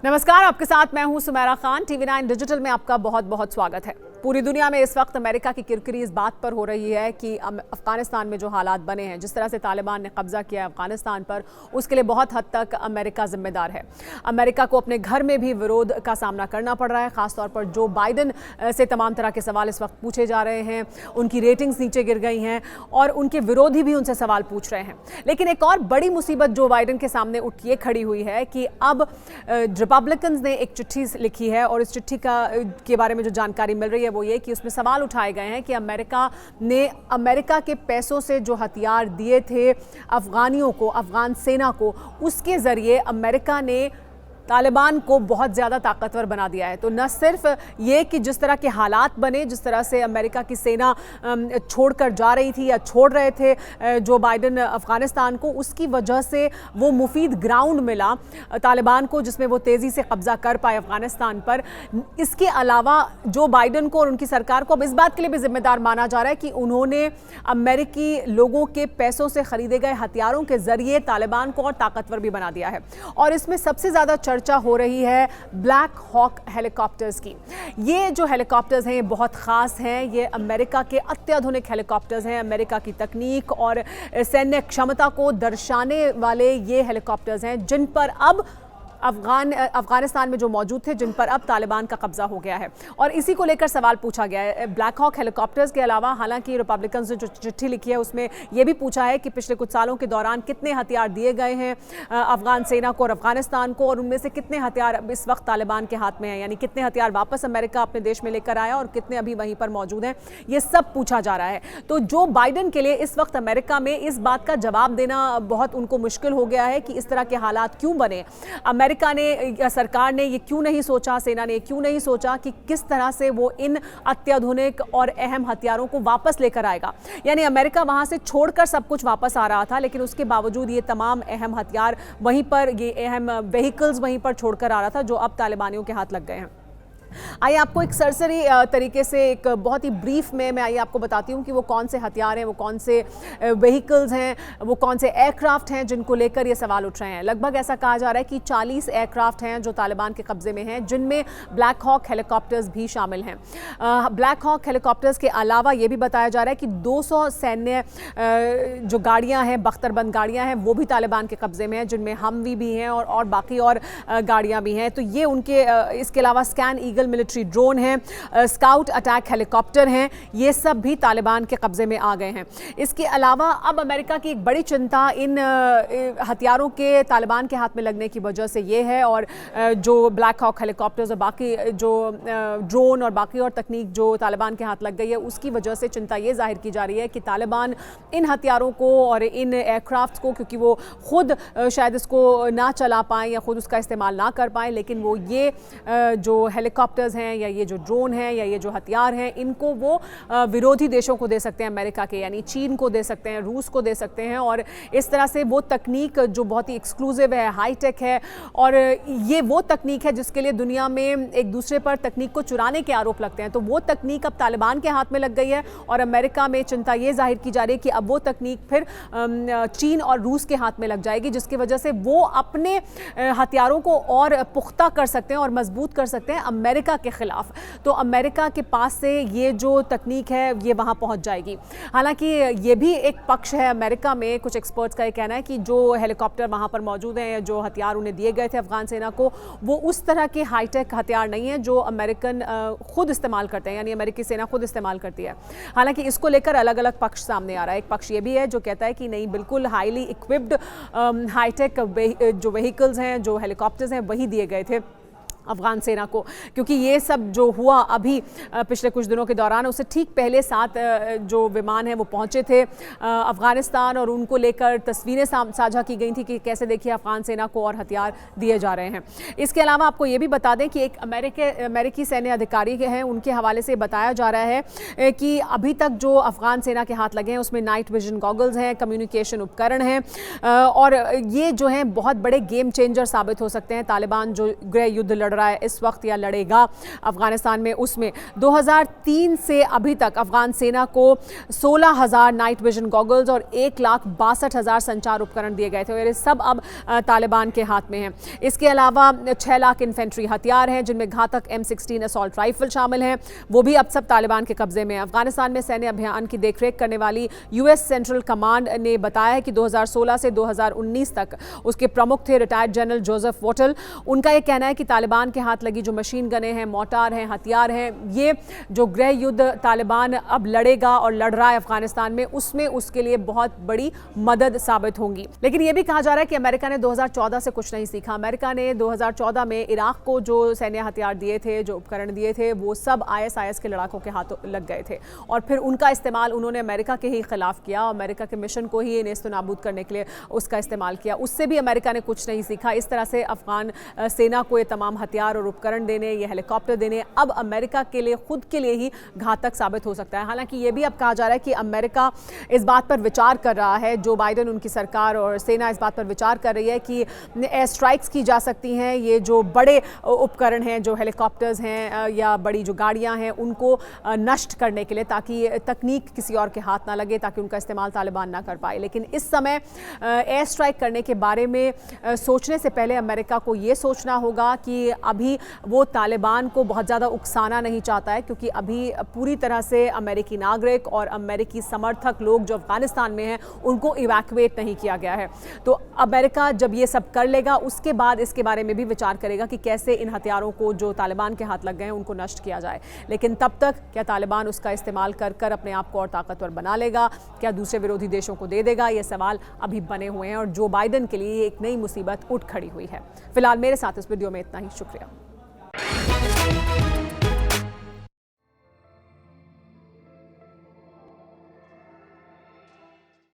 नमस्कार, आपके साथ मैं हूं सुमेरा खान। TV9 डिजिटल में आपका बहुत बहुत स्वागत है। पूरी दुनिया में इस वक्त अमेरिका की किरकिरी इस बात पर हो रही है कि अफगानिस्तान में जो हालात बने हैं, जिस तरह से तालिबान ने कब्जा किया है अफगानिस्तान पर, उसके लिए बहुत हद तक अमेरिका जिम्मेदार है। अमेरिका को अपने घर में भी विरोध का सामना करना पड़ रहा है। खासतौर पर जो बाइडन से तमाम तरह के सवाल इस वक्त पूछे जा रहे हैं, उनकी रेटिंग्स नीचे गिर गई हैं और उनके विरोधी भी उनसे सवाल पूछ रहे हैं। लेकिन एक और बड़ी मुसीबत जो बाइडन के सामने उठ ये खड़ी हुई है कि अब रिपब्लिकन्स ने एक चिट्ठी लिखी है और इस चिट्ठी के बारे में जो जानकारी मिल रही है वो ये कि उसमें सवाल उठाए गए हैं कि अमेरिका के पैसों से जो हथियार दिए थे अफगानियों को, अफगान सेना को, उसके जरिए अमेरिका ने तालिबान को बहुत ज़्यादा ताकतवर बना दिया है। तो न सिर्फ ये कि जिस तरह के हालात बने, जिस तरह से अमेरिका की सेना छोड़कर जा रही थी या छोड़ रहे थे जो बाइडन अफगानिस्तान को, उसकी वजह से वो मुफीद ग्राउंड मिला तालिबान को जिसमें वो तेज़ी से कब्जा कर पाए अफगानिस्तान पर। इसके अलावा जो बाइडन को और उनकी सरकार को अब इस बात के लिए भी जिम्मेदार माना जा रहा है कि उन्होंने अमेरिकी लोगों के पैसों से खरीदे गए हथियारों के जरिए तालिबान को और ताकतवर भी बना दिया है। और इसमें सबसे ज़्यादा चर्चा हो रही है ब्लैक हॉक हेलीकॉप्टर्स की। ये जो हेलीकॉप्टर्स हैं ये बहुत ख़ास हैं। ये अमेरिका के अत्याधुनिक हेलीकॉप्टर्स हैं। अमेरिका की तकनीक और सैन्य क्षमता को दर्शाने वाले ये हेलीकॉप्टर्स हैं जिन पर अब अफगानिस्तान में जो मौजूद थे, जिन पर अब तालिबान का कब्जा हो गया है। और इसी को लेकर सवाल पूछा गया है। ब्लैक हॉक हेलीकॉप्टर्स के अलावा हालांकि रिपब्लिकन्स ने जो चिट्ठी लिखी है उसमें यह भी पूछा है कि पिछले कुछ सालों के दौरान कितने हथियार दिए गए हैं अफगान सेना को और अफगानिस्तान को, और उनमें से कितने हथियार अब इस वक्त तालिबान के हाथ में हैं, यानी कितने हथियार वापस अमेरिका अपने देश में लेकर आया और कितने अभी वहीं पर मौजूद हैं। ये सब पूछा जा रहा है। तो जो बाइडन के लिए इस वक्त अमेरिका में इस बात का जवाब देना बहुत उनको मुश्किल हो गया है कि इस तरह के हालात क्यों बने। अमेरिका ने या सरकार ने ये क्यों नहीं सोचा, सेना ने क्यों नहीं सोचा कि किस तरह से वो इन अत्याधुनिक और अहम हथियारों को वापस लेकर आएगा। यानी अमेरिका वहां से छोड़कर सब कुछ वापस आ रहा था, लेकिन उसके बावजूद ये तमाम अहम हथियार वहीं पर, ये अहम व्हीकल्स वहीं पर छोड़कर आ रहा था जो अब तालिबानियों के हाथ लग गए हैं। आइए आपको एक सरसरी तरीके से, एक बहुत ही ब्रीफ में मैं आइए आपको बताती हूँ कि वो कौन से हथियार हैं, वो कौन से व्हीकल्स हैं, वो कौन से एयरक्राफ्ट हैं जिनको लेकर ये सवाल उठ रहे हैं। लगभग ऐसा कहा जा रहा है कि 40 एयरक्राफ्ट हैं जो तालिबान के कब्जे में हैं, जिनमें ब्लैक हॉक हेलीकॉप्टर्स भी शामिल हैं। ब्लैक हॉक हेलीकॉप्टर्स के अलावा ये भी बताया जा रहा है कि 200 सैन्य जो गाड़ियाँ हैं, बख्तरबंद गाड़ियाँ हैं, वो भी तालिबान के कब्जे में हैं, जिनमें हमवी भी हैं और बाकी और गाड़ियाँ भी हैं। तो ये उनके, इसके अलावा स्कैन ईगल मिलिट्री ड्रोन है, स्काउट अटैक हेलीकॉप्टर हैं, ये सब भी तालिबान के कब्जे में आ गए हैं। इसके अलावा अब अमेरिका की एक बड़ी चिंता इन हथियारों के तालिबान के हाथ में लगने की वजह से ये है, और जो ब्लैक हॉक हेलीकॉप्टर्स और बाकी जो ड्रोन और बाकी और तकनीक जो तालिबान के हाथ लग गई है, उसकी वजह से चिंता ये जाहिर की जा रही है कि तालिबान इन हथियारों को और इन एयरक्राफ्ट को, क्योंकि वो खुद शायद इसको ना चला पाएँ या खुद उसका इस्तेमाल ना कर पाएँ, लेकिन वो ये जो हेलीकॉप्टर्स हैं या ये जो ड्रोन हैं या ये जो हथियार हैं, इनको वो विरोधी देशों को दे सकते हैं अमेरिका के, यानी चीन को दे सकते हैं, रूस को दे सकते हैं। और इस तरह से वो तकनीक जो बहुत ही एक्सक्लूसिव है, हाईटेक है, और ये वो तकनीक है जिसके लिए दुनिया में एक दूसरे पर तकनीक को चुराने के आरोप लगते हैं। तो वो तकनीक अब तालिबान के हाथ में लग गई है और अमेरिका में चिंता ये जाहिर की जा रही है कि अब वो तकनीक फिर चीन और रूस के हाथ में लग जाएगी, जिसकी वजह से वो अपने हथियारों को और पुख्ता कर सकते हैं और मजबूत कर सकते हैं अमेरिका के खिलाफ। तो अमेरिका के पास से ये जो तकनीक है ये वहां पहुंच जाएगी। हालांकि ये भी एक पक्ष है अमेरिका में, कुछ एक्सपर्ट्स का ये कहना है कि जो हेलीकॉप्टर वहां पर मौजूद हैं, जो हथियार उन्हें दिए गए थे अफगान सेना को, वो उस तरह के हाईटेक हथियार नहीं है जो अमेरिकन खुद इस्तेमाल करते हैं, यानी अमेरिकी सेना खुद इस्तेमाल करती है। हालांकि इसको लेकर अलग अलग पक्ष सामने आ रहा है। एक पक्ष ये भी है जो कहता है कि नहीं, बिल्कुल हाईली इक्विप्ड हाईटेक जो व्हीकल्स हैं, जो हेलीकॉप्टर्स हैं, वही दिए गए थे अफगान सेना को, क्योंकि ये सब जो हुआ अभी पिछले कुछ दिनों के दौरान, उससे ठीक पहले 7 जो विमान हैं वो पहुंचे थे अफगानिस्तान, और उनको लेकर तस्वीरें साझा की गई थी कि कैसे देखिए अफगान सेना को और हथियार दिए जा रहे हैं। इसके अलावा आपको ये भी बता दें कि एक अमेरिकी सैन्य अधिकारी हैं, उनके हवाले से बताया जा रहा है कि अभी तक जो अफगान सेना के हाथ लगे हैं उसमें नाइट विजन गॉगल्स हैं, कम्युनिकेशन उपकरण हैं, और ये जो हैं बहुत बड़े गेम चेंजर साबित हो सकते हैं तालिबान जो गृह युद्ध लड़ लड़ रहा है इस वक्त या लड़ेगा अफगानिस्तान में, उसमें 2003 से अभी तक अफगान सेना को 16,000 नाइट विजन गॉगल्स और 1,62,000 संचार उपकरण दिए गए थे और ये सब अब तालिबान के हाथ में हैं। इसके अलावा 6 लाख इन्फेंट्री हथियार हैं जिनमें घातक M16 असॉल्ट राइफल शामिल हैं, वो भी अब सब तालिबान के कब्जे में है। अफगानिस्तान में सैन्य अभियान की देखरेख करने वाली US सेंट्रल कमांड ने बताया है कि 2016 से 2019 तक उसके प्रमुख थे रिटायर्ड जनरल जोसेफ वोटल। उनका यह कहना है कि तालिबान के हाथ लगी जो मशीन गने हैं, मोर्टार हैं, हथियार हैं, ये जो गृह युद्ध तालिबान अब लड़ेगा और लड़ रहा है अफगानिस्तान में, उसमें उसके लिए बहुत बड़ी मदद साबित होंगी। लेकिन यह भी कहा जा रहा है कि अमेरिका ने 2014 से कुछ नहीं सीखा। अमेरिका ने 2014 में इराक को जो सैन्य हथियार दिए थे, जो उपकरण दिए थे, वो सब ISIS के लड़ाकों के हाथों लग गए थे और फिर उनका इस्तेमाल उन्होंने अमेरिका के ही खिलाफ किया और अमेरिका के मिशन को ही नेस्त नाबूद करने के लिए उसका इस्तेमाल किया। उससे भी अमेरिका ने कुछ नहीं सीखा। इस तरह से अफगान सेना को ये तमाम हथियार और उपकरण देने, ये हेलीकॉप्टर देने अब अमेरिका के लिए खुद के लिए ही घातक साबित हो सकता है। हालांकि ये भी अब कहा जा रहा है कि अमेरिका इस बात पर विचार कर रहा है, जो बाइडेन, उनकी सरकार और सेना इस बात पर विचार कर रही है कि एयर स्ट्राइक्स की जा सकती हैं, ये जो बड़े उपकरण हैं, जो हेलीकॉप्टर्स हैं या बड़ी जो गाड़ियां हैं, उनको नष्ट करने के लिए, ताकि तकनीक किसी और के हाथ ना लगे, ताकि उनका इस्तेमाल तालिबान ना कर पाए। लेकिन इस समय एयर स्ट्राइक करने के बारे में सोचने से पहले अमेरिका को ये सोचना होगा कि अभी वो तालिबान को बहुत ज़्यादा उकसाना नहीं चाहता है, क्योंकि अभी पूरी तरह से अमेरिकी नागरिक और अमेरिकी समर्थक लोग जो अफगानिस्तान में हैं उनको इवैक्यूएट नहीं किया गया है। तो अमेरिका जब ये सब कर लेगा उसके बाद इसके बारे में भी विचार करेगा कि कैसे इन हथियारों को जो तालिबान के हाथ लग गए हैं उनको नष्ट किया जाए। लेकिन तब तक क्या तालिबान उसका इस्तेमाल कर कर अपने आप को और ताकतवर बना लेगा, क्या दूसरे विरोधी देशों को दे देगा, ये सवाल अभी बने हुए हैं और जो बाइडेन के लिए एक नई मुसीबत उठ खड़ी हुई है। फिलहाल मेरे साथ इस वीडियो में इतना ही। शुक्रिया।